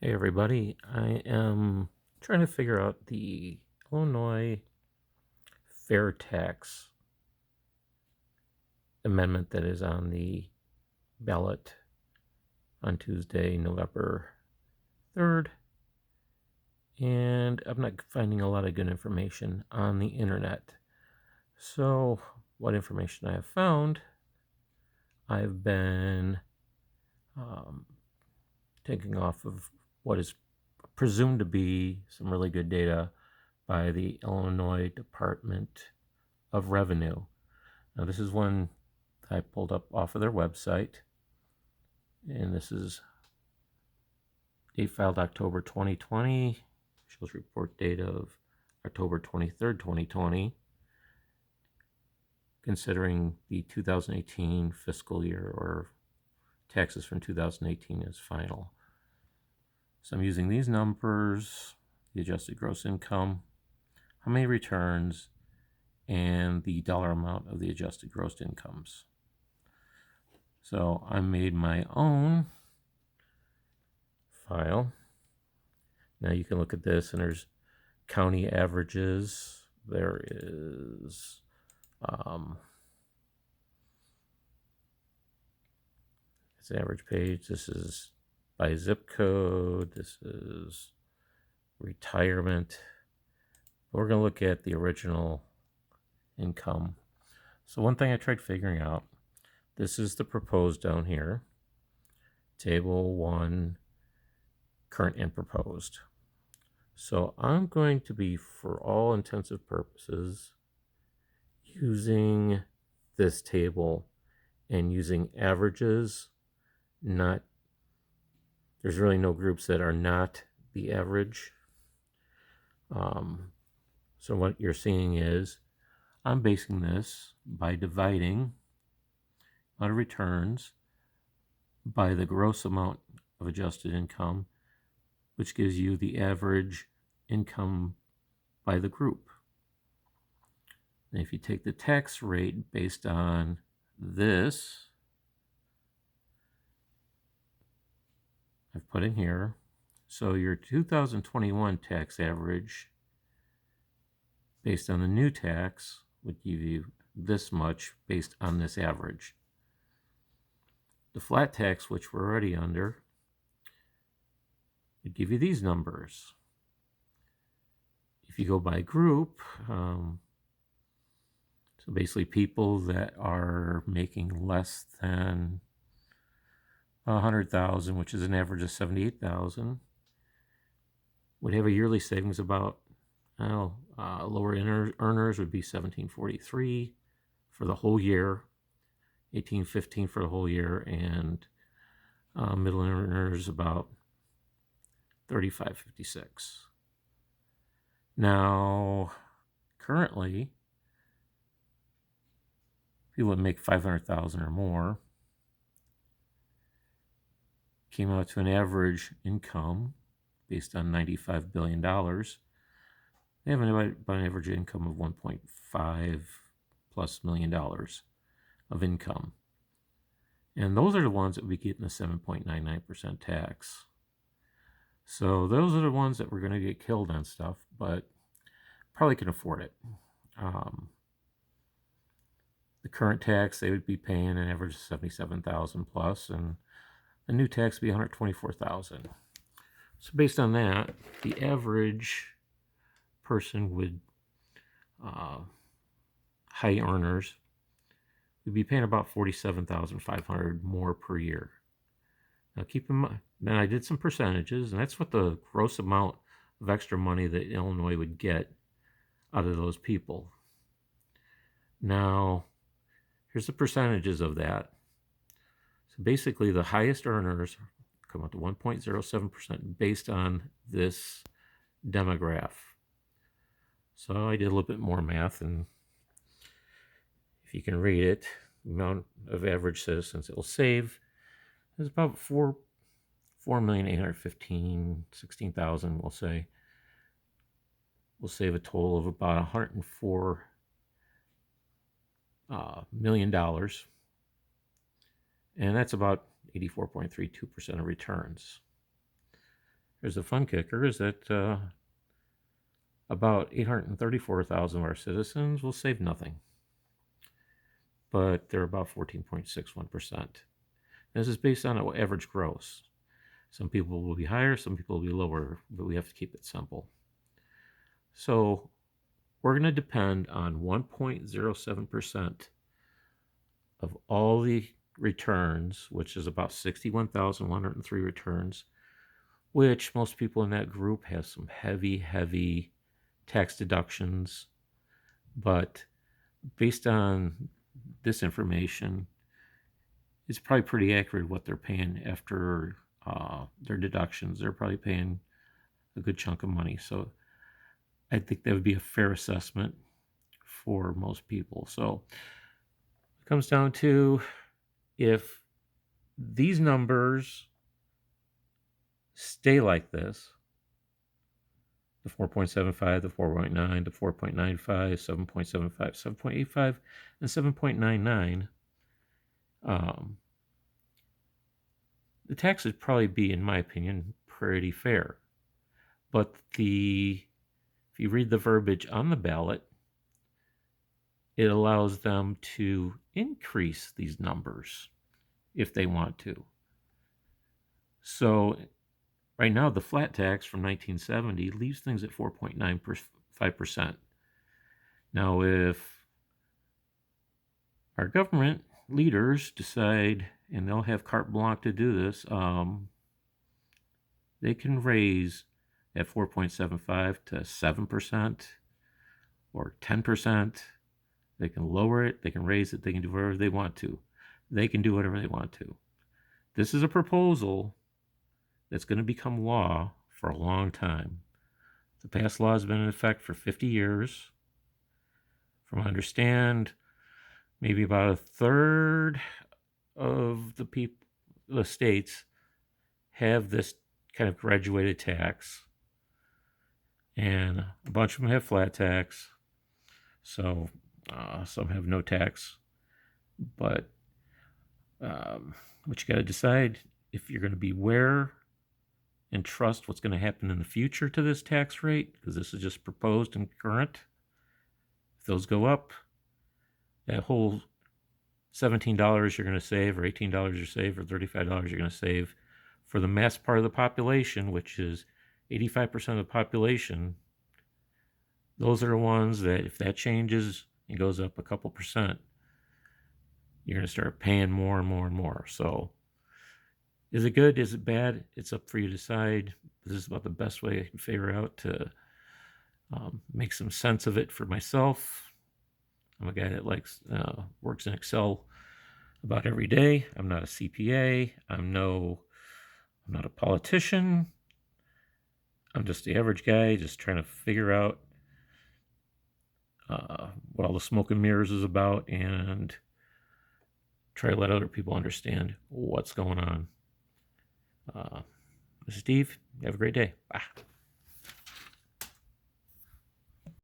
Hey everybody, I am trying to figure out the Illinois fair tax amendment that is on the ballot on Tuesday, November 3rd, and I'm not finding a lot of good information on the internet. So, what information I have found, I've been um, taking off of what is presumed to be some really good data by the Illinois Department of Revenue. Now, this is one I pulled up off of their website, and this is date filed October 2020. Shows report date of October 23rd, 2020, considering the 2018 fiscal year or taxes from 2018 as final. So I'm using these numbers, the adjusted gross income, how many returns, and the dollar amount of the adjusted gross incomes. So I made my own file. Now you can look at this, and there's county averages. There is it's an average page. This is by zip code. This is retirement. We're going to look at the original income. So one thing I tried figuring out, this is the proposed down here. Table 1, current and proposed. So I'm going to be, for all intensive purposes, using this table and using averages. Not, there's really no groups that are not the average. So what you're seeing is I'm basing this by dividing amount of returns by the gross amount of adjusted income, which gives you the average income by the group. And if you take the tax rate based on this, I've put in here, so your 2021 tax average based on the new tax would give you this much based on this average. The flat tax, which we're already under, would give you these numbers. If you go by group, so basically people that are making less than 100,000, which is an average of 78,000, would have a yearly savings about, lower earners would be 1743 for the whole year, 1815 for the whole year, and middle earners about 3556. Now, currently, people that make 500,000 or more came out to an average income based on $95 billion. They have an average income of 1.5 plus million dollars of income. And those are the ones that would be getting a 7.99% tax. So those are the ones that were going to get killed on stuff, but probably can afford it. The current tax, they would be paying an average of 77,000 plus, and the new tax would be 124,000. So based on that, the average person would, high earners, would be paying about 47,500 more per year. Now keep in mind, then I did some percentages, and that's what the gross amount of extra money that Illinois would get out of those people. Now, here's the percentages of that. So basically, the highest earners come out to 1.07% based on this demograph. So I did a little bit more math, and if you can read it, the amount of average citizens it will save is about 4,816,000, we'll say. We'll save a total of about $104 million, and that's about 84.32% of returns. here's the fun kicker, is that about 834,000 of our citizens will save nothing. But they're about 14.61%. This is based on an average gross. Some people will be higher, some people will be lower, but we have to keep it simple. So we're going to depend on 1.07% of all the returns, which is about 61,103 returns, which most people in that group have some heavy tax deductions. But based on this information, it's probably pretty accurate what they're paying after their deductions. They're probably paying a good chunk of money. So I think that would be a fair assessment for most people. So it comes down to, if these numbers stay like this, the 4.75, the 4.9, the 4.95, 7.75, 7.85, and 7.99, the tax would probably be, in my opinion, pretty fair. But if you read the verbiage on the ballot, it allows them to increase these numbers if they want to. So right now, the flat tax from 1970 leaves things at 4.95%. Now, if our government leaders decide, and they'll have carte blanche to do this, they can raise at 4.75 to 7% or 10%. They can lower it, they can raise it, they can do whatever they want to. They can do whatever they want to. This is a proposal that's going to become law for a long time. The past law has been in effect for 50 years. From what I understand, maybe about a third of the states have this kind of graduated tax, and a bunch of them have flat tax. So some have no tax. But what you got to decide, if you're going to be aware and trust what's going to happen in the future to this tax rate, because this is just proposed and current. If those go up, that whole $17 you're going to save, or $18 you save, or $35 you're going to save, for the mass part of the population, which is 85% of the population, those are the ones that, if that changes and goes up a couple percent, you're going to start paying more and more and more. So is it good? Is it bad? It's up for you to decide. This is about the best way I can figure out to make some sense of it for myself. I'm a guy that works in Excel about every day. I'm not a CPA. I'm not a politician. I'm just the average guy just trying to figure out what all the smoke and mirrors is about, and try to let other people understand what's going on. This is Steve. Have a great day. Bye.